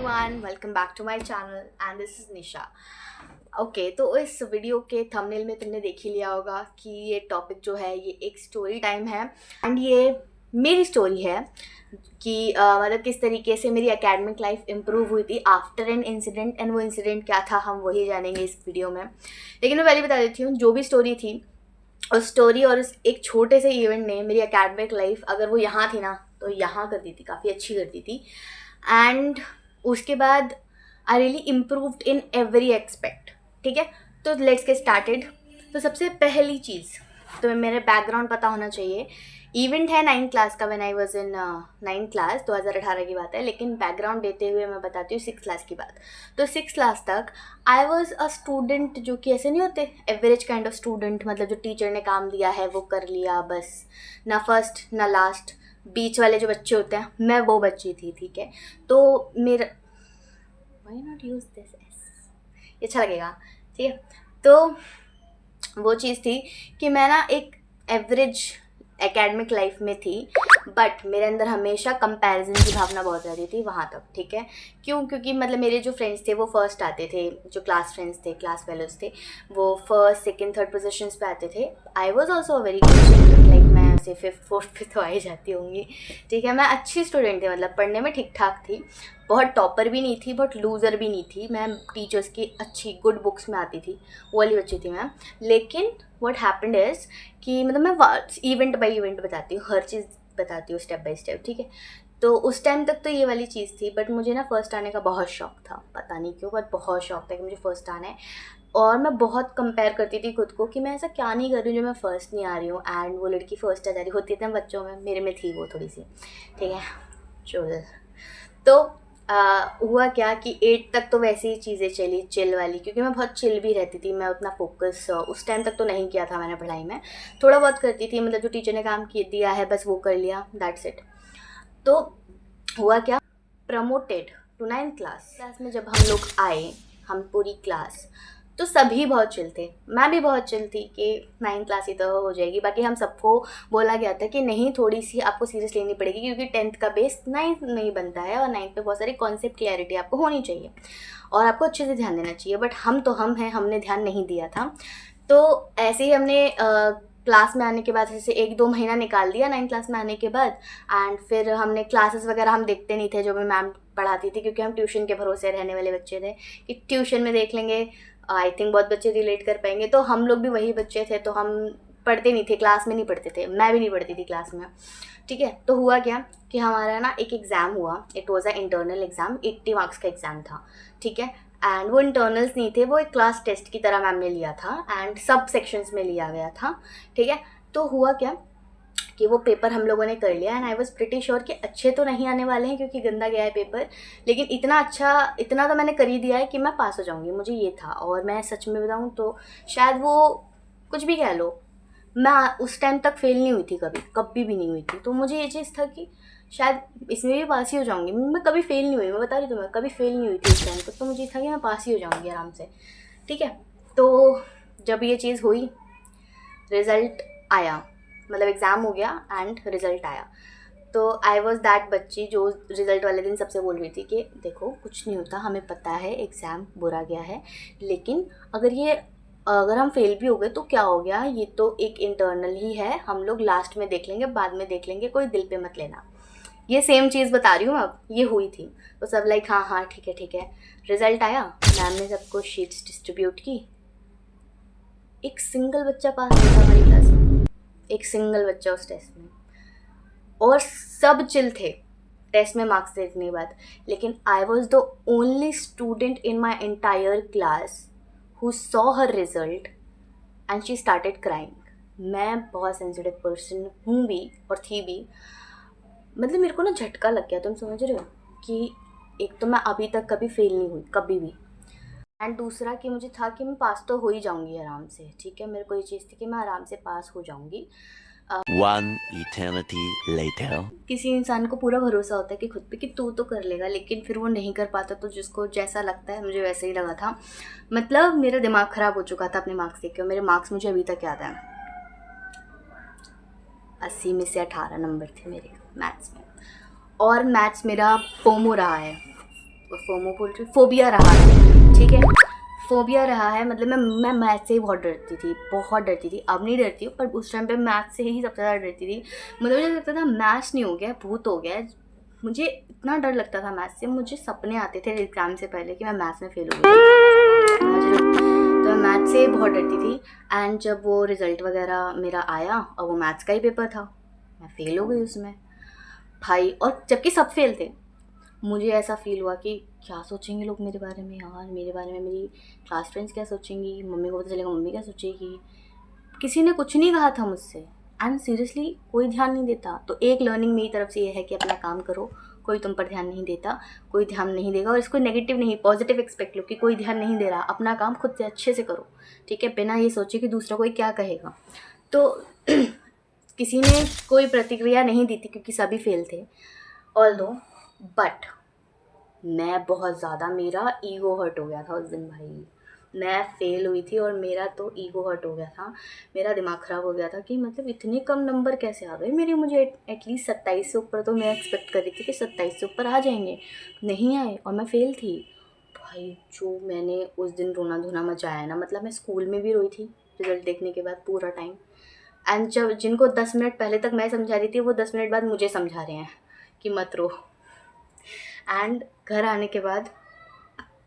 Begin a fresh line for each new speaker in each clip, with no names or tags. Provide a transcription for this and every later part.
everyone, welcome back to my channel and this is Nisha. Okay तो इस video के thumbnail में तुमने देख ही लिया होगा कि ये टॉपिक जो है ये एक स्टोरी टाइम है एंड ये मेरी स्टोरी है कि मतलब किस तरीके से मेरी एकेडमिक लाइफ इम्प्रूव हुई थी आफ्टर एन इंसिडेंट एंड वो इंसिडेंट क्या था हम वही जानेंगे इस वीडियो में। लेकिन मैं पहले बता देती हूँ जो भी स्टोरी थी उस स्टोरी और उस एक छोटे से इवेंट ने मेरी एकेडमिक लाइफ अगर वो यहाँ थी ना तो यहाँ कर दी थी, काफ़ी अच्छी कर दी थी। एंड उसके बाद I really improved in every expect. ठीक है, तो लेट्स गेट स्टार्टेड। तो सबसे पहली चीज़ तो मेरे बैकग्राउंड पता होना चाहिए। इवेंट है 9th क्लास का, when I was in 9th class, 2018 की बात है, लेकिन बैकग्राउंड देते हुए मैं बताती हूँ 6th क्लास की बात। तो 6th क्लास तक आई वाज अ स्टूडेंट जो कि ऐसे नहीं होते एवरेज काइंड ऑफ स्टूडेंट, मतलब जो टीचर ने काम दिया है वो कर लिया बस, ना फर्स्ट ना लास्ट, बीच वाले जो बच्चे होते हैं, मैं वो बच्ची थी। ठीक है, तो मेरा why not use this S, ये अच्छा लगेगा। ठीक है, तो वो चीज़ थी कि मैं ना एक एवरेज एकेडमिक लाइफ में थी, बट मेरे अंदर हमेशा कंपैरिजन की भावना बहुत ज़्यादा थी वहाँ तक। ठीक है, क्योंकि मतलब मेरे जो फ्रेंड्स थे वो फर्स्ट आते थे, जो क्लास फ्रेंड्स थे, क्लास फेलोज थे, वो फर्स्ट सेकंड थर्ड पोजीशंस पे आते थे। I was also a very good student, like मैं ऐसे 5th 4th पे तो आ ही जाती होंगी। ठीक है, मैं अच्छी स्टूडेंट थी, मतलब पढ़ने में ठीक ठाक थी, बहुत टॉपर भी नहीं थी, बहुत लूज़र भी नहीं थी। मैं टीचर्स की अच्छी गुड बुक्स में आती थी, वो वाली बच्ची थी मैं। लेकिन व्हाट हैपेंड इज़ कि मतलब मैं इवेंट बाय इवेंट बताती हूँ, हर चीज़ बताती हूँ स्टेप बाय स्टेप। ठीक है, तो उस टाइम तक तो ये वाली चीज़ थी, बट मुझे ना फर्स्ट आने का बहुत शौक था, पता नहीं क्यों, बट बहुत शौक था कि मुझे फर्स्ट आना है। और मैं बहुत कंपेयर करती थी खुद को कि मैं ऐसा क्या नहीं कर रही हूँ जो मैं फ़र्स्ट नहीं आ रही हूँ, एंड वो लड़की फर्स्ट आ जा रही होती थी बच्चों में, मेरे में थी वो थोड़ी सी। ठीक है, चल तो हुआ क्या कि 8 तक तो वैसे ही चीज़ें चली चिल वाली, क्योंकि मैं बहुत चिल भी रहती थी। मैं उतना फोकस उस टाइम तक तो नहीं किया था मैंने पढ़ाई में, थोड़ा बहुत करती थी, मतलब जो टीचर ने काम दिया है बस वो कर लिया, दैट्स इट। तो हुआ क्या, promoted to 9th class. Class में जब हम लोग आए, हम पूरी क्लास, तो सभी बहुत चिल थे, मैं भी बहुत चिल थी कि 9th क्लास ही तो हो जाएगी। बाकी हम सबको बोला गया था कि नहीं, थोड़ी सी आपको सीरियस लेनी पड़ेगी, क्योंकि 10th का बेस 9th में ही बनता है और 9th पे बहुत सारी कॉन्सेप्ट क्लैरिटी आपको होनी चाहिए और आपको अच्छे से ध्यान देना चाहिए। बट हम तो हम हैं, हमने ध्यान नहीं दिया था। तो ऐसे ही हमने क्लास में आने के बाद ऐसे 1-2 महीना निकाल दिया 9th क्लास में आने के बाद। एंड फिर हमने क्लासेस वगैरह हम देखते नहीं थे जो भी मैम पढ़ाती थी, क्योंकि हम ट्यूशन के भरोसे रहने वाले बच्चे थे कि ट्यूशन में देख लेंगे। आई थिंक बहुत बच्चे रिलेट कर पाएंगे, तो हम लोग भी वही बच्चे थे, तो हम पढ़ते नहीं थे, क्लास में नहीं पढ़ते थे, मैं भी नहीं पढ़ती थी क्लास में। ठीक है, तो हुआ क्या कि हमारा ना एक एग्ज़ाम हुआ, it was a internal exam, 80 marks का एग्ज़ाम था। ठीक है, एंड वो इंटरनल्स नहीं थे, वो एक क्लास टेस्ट की तरह मैम ने लिया था एंड सब सेक्शंस में लिया गया था। ठीक है, तो हुआ क्या कि वो पेपर हम लोगों ने कर लिया and I was pretty sure कि अच्छे तो नहीं आने वाले हैं क्योंकि गंदा गया है पेपर, लेकिन इतना अच्छा, इतना तो मैंने कर ही दिया है कि मैं पास हो जाऊंगी, मुझे ये था। और मैं सच में बताऊँ तो शायद वो कुछ भी कह लो, मैं उस टाइम तक फेल नहीं हुई थी, कभी भी नहीं हुई थी। तो मुझे ये चीज़ था कि शायद इसमें भी पास ही हो जाऊंगी। मैं कभी फेल नहीं हुई, मैं बता रही तुम्हें, कभी फेल नहीं हुई थी उस टाइम तक, तो मुझे था कि मैं पास ही हो जाऊंगी आराम से। ठीक है, तो जब ये चीज़ हुई, रिज़ल्ट आया, मतलब एग्ज़ाम हो गया एंड रिज़ल्ट आया, तो आई वॉज दैट बच्ची जो रिज़ल्ट वाले दिन सबसे बोल रही थी कि देखो कुछ नहीं होता, हमें पता है एग्ज़ाम बुरा गया है, लेकिन अगर हम फेल भी हो गए तो क्या हो गया, ये तो एक इंटरनल ही है, हम लोग लास्ट में देख लेंगे, बाद में देख लेंगे, कोई दिल पे मत लेना। ये सेम चीज़ बता रही हूँ अब, ये हुई थी। तो सब लाइक हाँ हाँ ठीक है ठीक है। रिज़ल्ट आया, मैम ने सबको शीट्स डिस्ट्रीब्यूट की, एक सिंगल बच्चा पास नहीं था हमारी क्लास में, एक सिंगल बच्चा उस टेस्ट में, और सब चिल थे टेस्ट में मार्क्स देखने के बाद। लेकिन I was the only student in my entire class who saw her result and she started crying. मैं बहुत सेंसिटिव पर्सन हूँ भी और थी भी, मतलब मेरे को ना झटका लग गया, तुम समझ रहे हो, कि एक तो मैं अभी तक कभी फेल नहीं हुई कभी भी, एंड दूसरा कि मुझे था कि मैं पास तो हो ही जाऊंगी आराम से। ठीक है, मेरे को ये चीज़ थी कि मैं आराम से पास हो जाऊंगी।
One eternity later.
किसी इंसान को पूरा भरोसा होता है कि खुद पे कि तू तो कर लेगा, लेकिन फिर वो नहीं कर पाता, तो जिसको जैसा लगता है, मुझे वैसे ही लगा था। मतलब मेरा दिमाग ख़राब हो चुका था अपने मार्क्स देख के, और मेरे मार्क्स मुझे अभी तक याद है, 80 में से 18 नंबर थे मेरे मैथ्स में, और मैथ्स मेरा पोमो रहा है, फोमो बोल रही, फोबिया रहा है, ठीक है, फोबिया रहा है। मतलब मैं मैथ से ही बहुत डरती थी, बहुत डरती थी। अब नहीं डरती हूँ, पर उस टाइम पे मैथ से ही सबसे ज़्यादा डरती थी। मतलब मुझे लगता था मैथ्स नहीं हो गया, भूत हो गया। मुझे इतना डर लगता था मैथ्स से, मुझे सपने आते थे एग्ज़ाम से पहले कि मैं मैथ्स में फेल हो गई, समझ रहे हो। तो मैं मैथ्स से बहुत डरती थी। एंड जब वो रिज़ल्ट वगैरह मेरा आया और वो मैथ्स का ही पेपर था, मैं फ़ेल हो गई उसमें भाई। और जबकि सब फेल थे, मुझे ऐसा फ़ील हुआ कि क्या सोचेंगे लोग मेरे बारे में यार, मेरे बारे में मेरी क्लास फ्रेंड्स क्या सोचेंगी, मम्मी को पता चलेगा मम्मी क्या सोचेगी। किसी ने कुछ नहीं कहा था मुझसे, एंड सीरियसली कोई ध्यान नहीं देता। तो एक लर्निंग मेरी तरफ से ये है कि अपना काम करो, कोई तुम पर ध्यान नहीं देता, कोई ध्यान नहीं देगा। और इसको नेगेटिव नहीं, पॉजिटिव एक्सपेक्ट लो कि कोई ध्यान नहीं दे रहा, अपना काम खुद से अच्छे से करो, ठीक है, बिना ये सोचे कि दूसरा कोई क्या कहेगा। तो किसी ने कोई प्रतिक्रिया नहीं दी थी क्योंकि सभी फेल थे ऑल्दो, बट मैं बहुत ज़्यादा, मेरा ईगो हर्ट हो गया था उस दिन भाई। मैं फ़ेल हुई थी और मेरा तो ईगो हर्ट हो गया था, मेरा दिमाग ख़राब हो गया था कि मतलब इतने कम नंबर कैसे आ गए मेरे। मुझे एटलीस्ट 27 से ऊपर तो मैं एक्सपेक्ट कर रही थी कि 27 से ऊपर आ जाएंगे, नहीं आए और मैं फ़ेल थी भाई। जो मैंने उस दिन रोना धोना मचाया ना, मतलब मैं स्कूल में भी रोई थी रिज़ल्ट देखने के बाद पूरा टाइम। एंड जब जिनको 10 मिनट पहले तक मैं समझा रही थी, वो 10 मिनट बाद मुझे समझा रहे हैं कि मत रो। एंड घर आने के बाद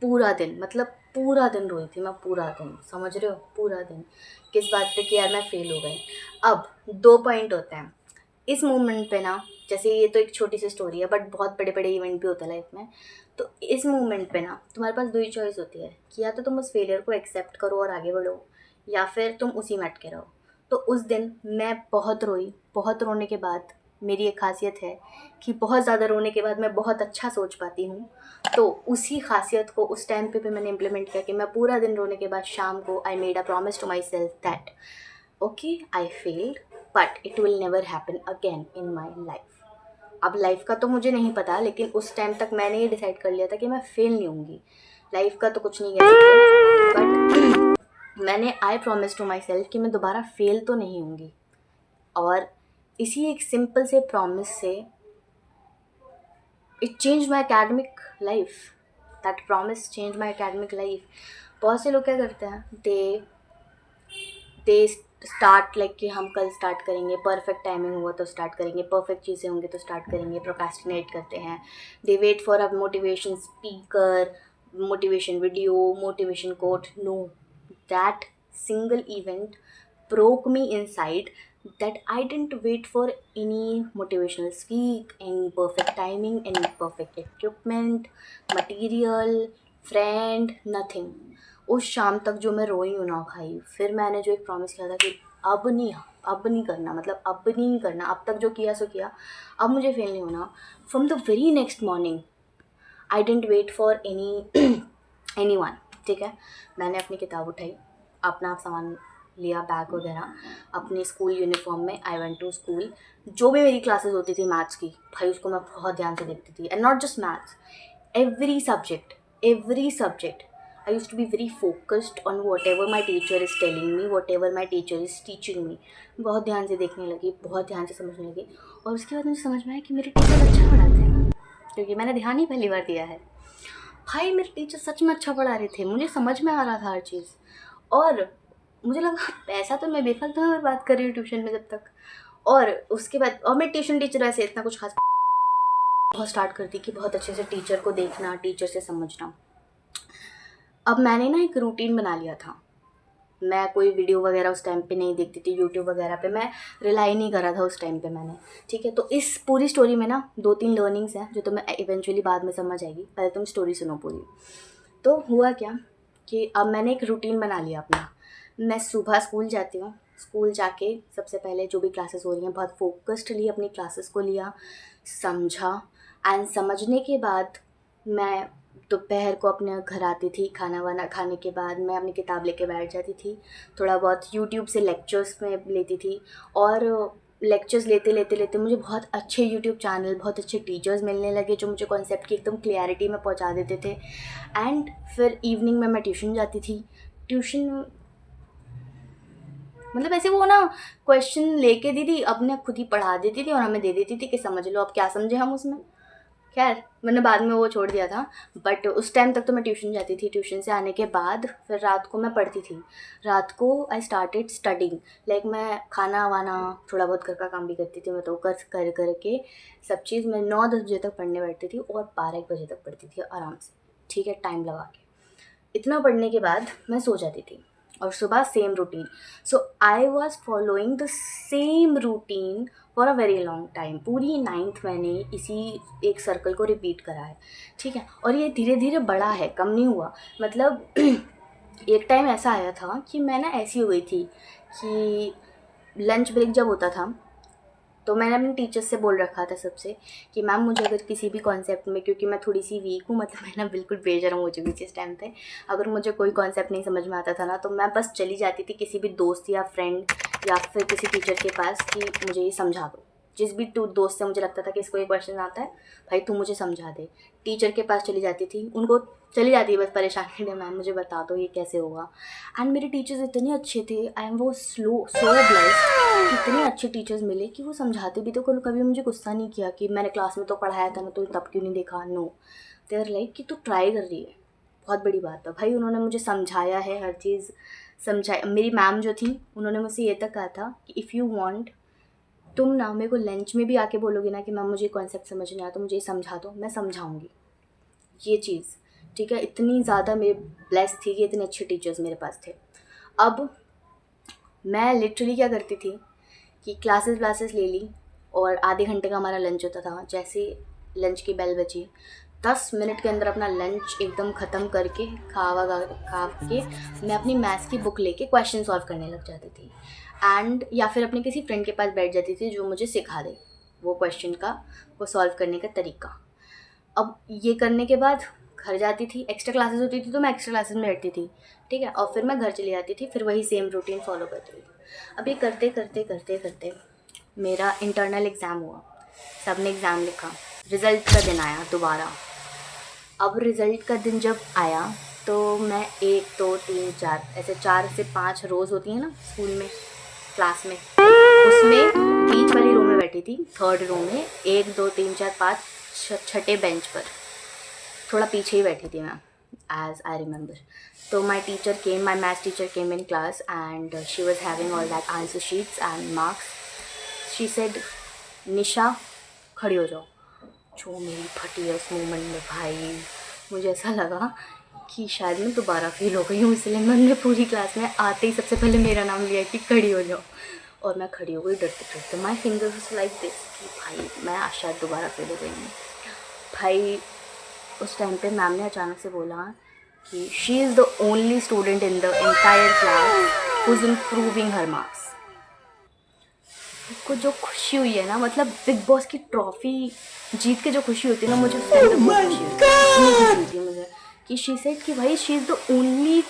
पूरा दिन, मतलब पूरा दिन रोई थी मैं, पूरा दिन, समझ रहे हो, पूरा दिन। किस बात पे कि यार मैं फ़ेल हो गई। अब 2 पॉइंट होते हैं इस मोमेंट पे ना, जैसे ये तो एक छोटी सी स्टोरी है बट बहुत बड़े बड़े इवेंट भी होते हैं लाइफ में। तो इस मोमेंट पे ना तुम्हारे पास 2 ही चॉइस होती है कि या तो तुम उस फेलियर को एक्सेप्ट करो और आगे बढ़ो, या फिर तुम उसी में अटके रहो। तो उस दिन मैं बहुत रोई, बहुत रोने के बाद, मेरी एक ख़ासियत है कि बहुत ज़्यादा रोने के बाद मैं बहुत अच्छा सोच पाती हूँ। तो उसी ख़ासियत को उस टाइम पे भी मैंने इम्प्लीमेंट किया कि मैं पूरा दिन रोने के बाद शाम को I made a promise to myself that okay I failed but it will never happen again in my life. अब लाइफ का तो मुझे नहीं पता, लेकिन उस टाइम तक मैंने ये डिसाइड कर लिया था कि मैं फेल नहीं होंगी। लाइफ का तो कुछ नहीं कह सकते, बट मैंने I promise to myself कि मैं दोबारा फेल तो नहीं होंगी। और इसी एक सिंपल से प्रॉमिस से it change my academic life, that promise change my academic life. बहुत से लोग क्या करते हैं, दे स्टार्ट लाइक कि हम कल स्टार्ट करेंगे, परफेक्ट टाइमिंग हुआ तो स्टार्ट करेंगे, परफेक्ट चीज़ें होंगी तो स्टार्ट करेंगे, प्रोक्रेस्टिनेट करते हैं। They wait for a motivation speaker, motivation video, motivation quote. No, that single event broke me inside, that I didn't wait for any motivational speak, any perfect timing, any perfect equipment, material, friend, nothing। उस शाम तक जो मैं रोई हूँ ना भाई, फिर मैंने जो एक प्रॉमिस किया था कि अब नहीं करना, मतलब अब नहीं करना, अब तक जो किया सो किया, अब मुझे फेल नहीं होना। From the very next morning I didn't wait for anyone, ठीक है। मैंने अपनी किताब उठाई, अपना सामान लिया, बैग वगैरह, अपने स्कूल यूनिफॉर्म में आई वेंट टू स्कूल। जो भी मेरी क्लासेस होती थी मैथ्स की भाई, उसको मैं बहुत ध्यान से देखती थी। And not just maths, every subject I use to be very focused on whatever my teacher is telling me, whatever my teacher is teaching me. बहुत ध्यान से देखने लगी, बहुत ध्यान से समझने लगी। और उसके बाद मुझे समझ में आया कि मेरे टीचर अच्छा पढ़ाते हैं, क्योंकि मैंने ध्यान ही पहली बार दिया है। भाई मेरे टीचर सच में अच्छा पढ़ा रहे थे, मुझे समझ में आ रहा था हर चीज़। और मुझे लगा पैसा तो मैं बेफालतू में बात कर रही हूँ ट्यूशन में जब तक। और उसके बाद, और मेरी ट्यूशन टीचर ऐसे इतना कुछ खास बहुत स्टार्ट कर दी कि बहुत अच्छे से टीचर को देखना, टीचर से समझना। अब मैंने ना एक रूटीन बना लिया था, मैं कोई वीडियो वगैरह उस टाइम पे नहीं देखती थी, यूट्यूब वगैरह पे मैं रिलाई नहीं करा था उस टाइम पे मैंने, ठीक है। तो इस पूरी स्टोरी में ना 2-3 लर्निंग्स हैं जो तुम्हें इवेंचुअली बाद में समझ आएगी, पहले तुम स्टोरी सुनो पूरी। तो हुआ क्या कि अब मैंने एक रूटीन बना लिया अपना। मैं सुबह स्कूल जाती हूँ, स्कूल जाके सबसे पहले जो भी क्लासेस हो रही हैं बहुत फोकस्डली अपनी क्लासेस को लिया, समझा। एंड समझने के बाद मैं दोपहर को अपने घर आती थी, खाना वाना खाने के बाद मैं अपनी किताब लेके बैठ जाती थी, थोड़ा बहुत यूट्यूब से लेक्चर्स में लेती थी। और लेक्चर्स लेते लेते लेते मुझे बहुत अच्छे यूट्यूब चैनल, बहुत अच्छे टीचर्स मिलने लगे जो मुझे कॉन्सेप्ट की एकदम क्लियरिटी में पहुंचा देते थे। एंड फिर इवनिंग में मैं ट्यूशन जाती थी। ट्यूशन मतलब ऐसे वो ना क्वेश्चन लेके दीदी अपने खुद ही पढ़ा देती थी और हमें दे देती थी कि समझ लो, अब क्या समझे हम उसमें। खैर मैंने बाद में वो छोड़ दिया था, बट उस टाइम तक तो मैं ट्यूशन जाती थी। ट्यूशन से आने के बाद फिर रात को मैं पढ़ती थी। रात को आई स्टार्टेड स्टडिंग, लाइक मैं खाना वाना थोड़ा बहुत घर का काम भी करती थी। मैं तो कर करके सब चीज़ मैं 9-10 बजे तक पढ़ने बैठती थी और 12-1 बजे तक पढ़ती थी आराम से, ठीक है, टाइम लगा के। इतना पढ़ने के बाद मैं सो जाती थी और सुबह same routine. So I was following the same routine for a very long time. पूरी 9th मैंने इसी एक सर्कल को रिपीट करा है, ठीक है। और ये धीरे धीरे बड़ा है, कम नहीं हुआ। मतलब एक टाइम ऐसा आया था कि मैं ना ऐसी हो गई थी कि लंच ब्रेक जब होता था तो मैंने अपने टीचर्स से बोल रखा था सबसे कि मैम मुझे अगर किसी भी कॉन्सेप्ट में, क्योंकि मैं थोड़ी सी वीक हूँ, मतलब मैं ना बिल्कुल बेशरम हो चुकी थी इस टाइम पे, अगर मुझे कोई कॉन्सेप्ट नहीं समझ में आता था ना तो मैं बस चली जाती थी किसी भी दोस्त या फ्रेंड या फिर किसी टीचर के पास कि मुझे ये समझा दो। जिस भी दोस्त से मुझे लगता था कि इसको ये क्वेश्चन आता है, भाई तू मुझे समझा दे, टीचर के पास चली जाती थी। उनको चली जाती है बस परेशान करने, मैम मुझे बता दो ये कैसे होगा। एंड मेरे टीचर्स इतने अच्छे थे, आई एम वो सो ब्लेस्ड, इतने अच्छे टीचर्स मिले कि वो समझाते भी तो कभी मुझे गुस्सा नहीं किया कि मैंने क्लास में तो पढ़ाया था ना तो तब क्यों नहीं देखा। नो, दे आर लाइक कि तू ट्राई कर रही है, बहुत बड़ी बात है भाई। उन्होंने मुझे समझाया है, हर चीज़ समझाया। मेरी मैम जो थी उन्होंने मुझसे ये तक कहा था कि इफ़ यू वांट, तुम ना मेरे को लंच में भी आके बोलोगे ना कि मैम मुझे कॉन्सेप्ट समझ नहीं आया तो मुझे ये समझा दो, मैं समझाऊंगी ये चीज़, ठीक है। इतनी ज़्यादा मेरे ब्लेस थी कि इतने अच्छे टीचर्स मेरे पास थे। अब मैं लिटरली क्या करती थी कि क्लासेस ले ली और आधे घंटे का हमारा लंच होता था। जैसे लंच की बेल बजी, 10 मिनट के अंदर अपना लंच एकदम ख़त्म करके खा के मैं अपनी मैथ्स की बुक लेके क्वेश्चन सॉल्व करने लग जाती थी। एंड या फिर अपने किसी फ्रेंड के पास बैठ जाती थी जो मुझे सिखा दे वो क्वेश्चन का, वो सॉल्व करने का तरीका। अब ये करने के बाद घर जाती थी, एक्स्ट्रा क्लासेस होती थी तो मैं एक्स्ट्रा क्लासेस में बैठती थी, ठीक है। और फिर मैं घर चली जाती थी, फिर वही सेम रूटीन फॉलो करती थी। अब ये करते करते करते करते मेरा इंटरनल एग्ज़ाम हुआ, सबने एग्ज़ाम लिखा, रिज़ल्ट का दिन आया दोबारा। अब रिज़ल्ट का दिन जब आया तो मैं 1 2 3 4 ऐसे 4 से 5 रोज़ होती हैं ना स्कूल में, क्लास में, उसमें बीच वाली रो में बैठी थी, थर्ड रो में, 1 2 3 4 5 छठे बेंच पर, थोड़ा पीछे ही बैठी थी मैं, एज आई रिमेंबर। तो my teacher came, my maths teacher came in class and she was having all that answer sheets and marks. She said Nisha खड़ी हो जाओ। जो मेरी फटी है उस मोमेंट में भाई, मुझे ऐसा लगा कि शायद मैं दोबारा फेल हो गई हूँ, इसलिए मैंने पूरी क्लास में आते ही सबसे पहले मेरा नाम लिया कि खड़ी हो जाओ। और मैं खड़ी हो गई डरते डरते, माई फिंगर्स लाइक दिस कि भाई मैं आज शायद दोबारा फेल हो गई हूँ। भाई उस टाइम पे मैम ने अचानक से बोला कि she is the only student in the entire class who is improving her marks. को जो खुशी हुई है ना, मतलब बिग बॉस की ट्रॉफी जीत के जो खुशी होती है ना, मुझे उस टाइम पे बहुत खुशी हुई, इतनी खुशी हुई थी मुझे कि शी सेड कि भाई she is the only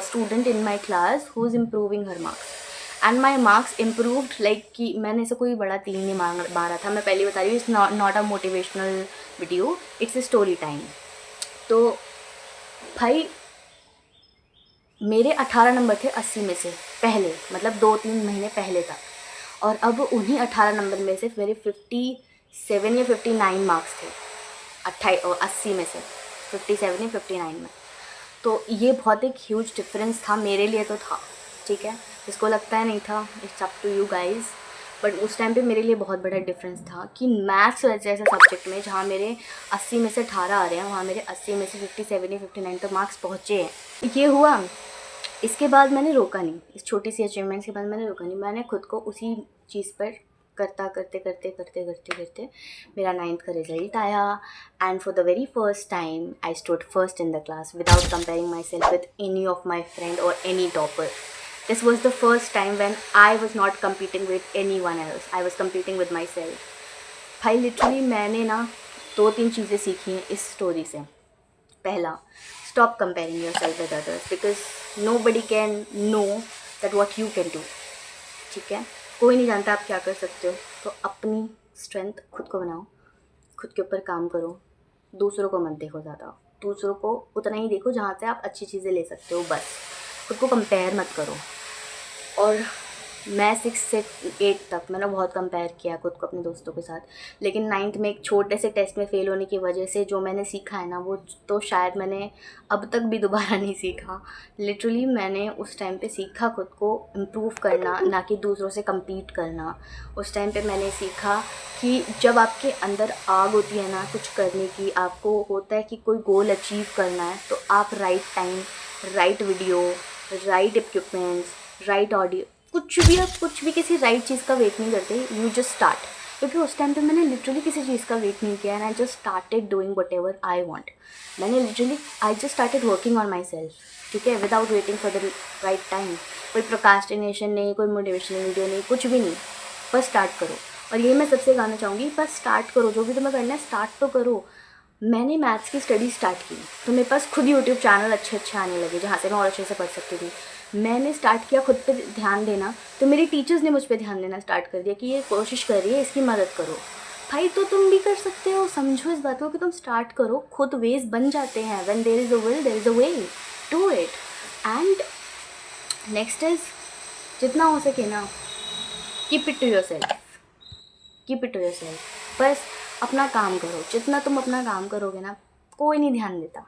student in my class who is improving her marks and my marks improved. Like कि मैंने ऐसा कोई बड़ा तीर नहीं मारा था, मैं पहले बता रही हूँ, it's not a motivational video, it's a story time. तो भाई मेरे 18 नंबर थे 80 में से पहले, मतलब 2-3 महीने पहले तक, और अब उन्हीं 18 नंबर में से मेरे 57 या 59 मार्क्स थे। 80 में से 57 या 59 में। तो ये बहुत एक ह्यूज डिफरेंस था मेरे लिए, तो था, ठीक है। जिसको लगता है नहीं था, it's up to you guys, but उस टाइम पे मेरे लिए बहुत बड़ा डिफरेंस था कि मैथ्स जैसे सब्जेक्ट में जहाँ मेरे 80 में से 18 आ रहे हैं, वहाँ मेरे 80 में से 57 या 59 तक मार्क्स पहुँचे हैं। ये हुआ, इसके बाद मैंने रोका नहीं, इस छोटी सी अचीवमेंट्स के बाद मैंने रोका नहीं, मैंने खुद को उसी चीज़ पर करते मेरा 9th का रिजल्ट आया and for the very first time I stood first in the class without comparing my self with any of my friend और any topper. This was the first time when I was not competing with anyone else, I was competing with myself। भाई literally मैंने ना 2-3 चीज़ें सीखी हैं इस story से। पहला, stop comparing yourself with others because nobody can know that what you can do, ठीक है। कोई नहीं जानता आप क्या कर सकते हो, तो अपनी स्ट्रेंथ खुद को बनाओ, खुद के ऊपर काम करो, दूसरों को मत देखो ज़्यादा, दूसरों को उतना ही देखो जहाँ से आप अच्छी चीज़ें ले सकते हो, बस खुद को कंपेयर मत करो। और मैं 6 से 8 तक मैंने बहुत कंपेयर किया खुद को अपने दोस्तों के साथ, लेकिन 9th में एक छोटे से टेस्ट में फ़ेल होने की वजह से जो मैंने सीखा है ना, वो तो शायद मैंने अब तक भी दोबारा नहीं सीखा। लिटरली मैंने उस टाइम पे सीखा खुद को इम्प्रूव करना, ना कि दूसरों से कम्पीट करना। उस टाइम पे मैंने सीखा कि जब आपके अंदर आग होती है ना कुछ करने की, आपको होता है कि कोई गोल अचीव करना है, तो आप right time, right video, right equipments, right audio, कुछ भी किसी राइट चीज़ का वेट नहीं करते, यू जस्ट स्टार्ट। क्योंकि उस टाइम पे मैंने लिटरली किसी चीज़ का वेट नहीं किया and I just started doing what ever I want. मैंने literally I just started working on my self, ठीक है, without waiting for the right time. कोई प्रोकास्टिनेशन नहीं, कोई मोटिवेशनल वीडियो नहीं, कुछ भी नहीं, बस स्टार्ट करो। और ये मैं सबसे कहना चाहूँगी, बस स्टार्ट करो, जो भी तुम्हें करना है स्टार्ट तो करो। मैंने मैथ्स की स्टडी स्टार्ट की तो मेरे पास खुद यूट्यूब चैनल अच्छे आने लगे जहाँ से मैं और अच्छे से पढ़ सकती थी। मैंने स्टार्ट किया खुद पे ध्यान देना, तो मेरी टीचर्स ने मुझ पे ध्यान देना स्टार्ट कर दिया कि ये कोशिश कर रही है, इसकी मदद करो। भाई तो तुम भी कर सकते हो, समझो इस बात को कि तुम स्टार्ट करो, खुद वेज बन जाते हैं। When there is a will there is a way, do it. And next is, जितना हो सके ना, keep it to yourself, keep it to yourself. बस अपना काम करो, जितना तुम अपना काम करोगे ना, कोई नहीं ध्यान देता।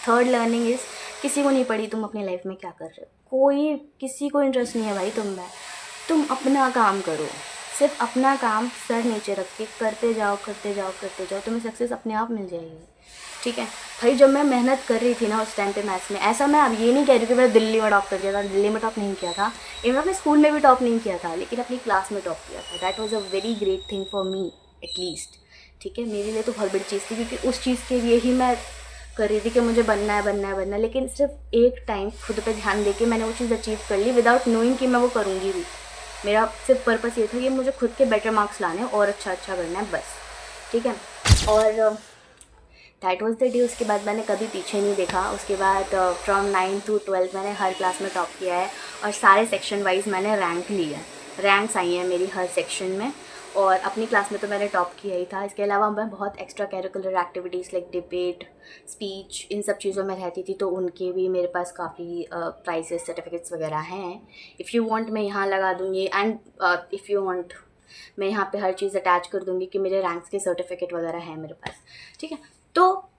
थर्ड लर्निंग इज़, किसी को नहीं पड़ी तुम अपनी लाइफ में क्या कर रहे हो, कोई किसी को इंटरेस्ट नहीं है भाई तुम में। तुम अपना काम करो, सिर्फ अपना काम सर नीचे रख के करते जाओ करते जाओ करते जाओ, तुम्हें सक्सेस अपने आप मिल जाएगी, ठीक है। भाई जब मैं मेहनत कर रही थी ना उस टाइम पे मैथ्स में, ऐसा मैं अब ये नहीं कह रही कि मैं दिल्ली में टॉप कर दिया था, दिल्ली में टॉप नहीं किया था, इवन अपने स्कूल में भी टॉप नहीं किया था, लेकिन अपनी क्लास में टॉप किया था। That was a very great thing for me at least, ठीक है। मेरे लिए तो बहुत बड़ी चीज़ थी, क्योंकि उस चीज़ के लिए ही मैं कर रही थी कि मुझे बनना है बनना है बनना है। लेकिन सिर्फ एक टाइम खुद पे ध्यान देके मैंने वो चीज़ अचीव कर ली विदाउट नोइंग कि मैं वो करूँगी भी। मेरा सिर्फ पर्पस ये था कि मुझे खुद के बेटर मार्क्स लाने हैं और अच्छा करना है, बस, ठीक है। और दैट वॉज द डे। उसके बाद मैंने कभी पीछे नहीं देखा। उसके बाद फ्रॉम 9th to 12th मैंने हर क्लास में टॉप किया है, और सारे सेक्शन वाइज मैंने रैंक लिया है, रैंक्स आई हैं मेरी हर सेक्शन में। और अपनी क्लास में तो मैंने टॉप किया ही था। इसके अलावा मैं बहुत extra curricular activities like debate, speech, इन सब चीज़ों में रहती थी, तो उनके भी मेरे पास काफ़ी प्राइजेस, सर्टिफिकेट्स वगैरह हैं। इफ़ यू वांट मैं यहाँ लगा दूँगी, एंड इफ़ यू वांट मैं यहाँ पे हर चीज़ अटैच कर दूँगी कि मेरे रैंक्स के सर्टिफिकेट वगैरह हैं मेरे पास, ठीक है। तो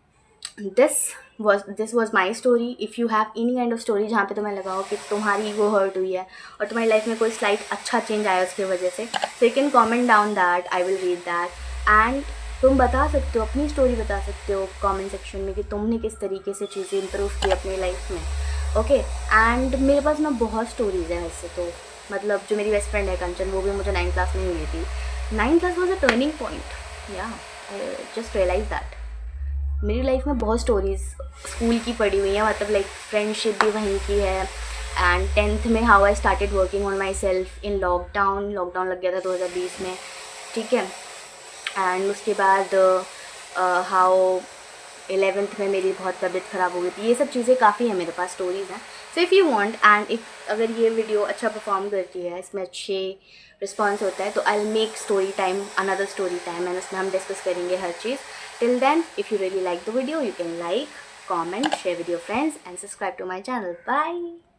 this was my story. If you have any kind of story जहाँ पे तुम्हें लगा हो कि तुम्हारी ईगो हर्ट हुई है और तुम्हारी लाइफ में कोई स्लाइट अच्छा चेंज आया उसकी वजह से, so you can comment down that, I will read that. And तुम बता सकते हो, अपनी स्टोरी बता सकते हो कमेंट सेक्शन में कि तुमने किस तरीके से चीज़ें इंप्रूव की अपनी लाइफ में, ओके। एंड मेरे पास ना बहुत स्टोरीज़ हैं वैसे तो, मतलब जो मेरी बेस्ट फ्रेंड है कंचन, वो भी मुझे 9th क्लास में ही मिली थी। 9th class was a turning point, या आई जस्ट रियलाइज दैट। मेरी लाइफ में बहुत स्टोरीज़ स्कूल की पड़ी हुई हैं, मतलब लाइक फ्रेंडशिप भी वहीं की है। एंड 10th में how I started working on my self in lockdown लग गया था 2020 में, ठीक है। एंड उसके बाद हाउ 11th में मेरी बहुत तबीयत ख़राब हो गई थी। ये सब चीज़ें काफ़ी हैं मेरे पास, स्टोरीज़ हैं। So if you want, and if अगर ये वीडियो अच्छा परफॉर्म करती है, इसमें अच्छे रिस्पॉन्स होता है, तो I will make story time, another story time, and उसमें हम डिस्कस करेंगे हर चीज़। Till then, if you really like the video, you can like, comment, share with your friends and subscribe to my channel. Bye.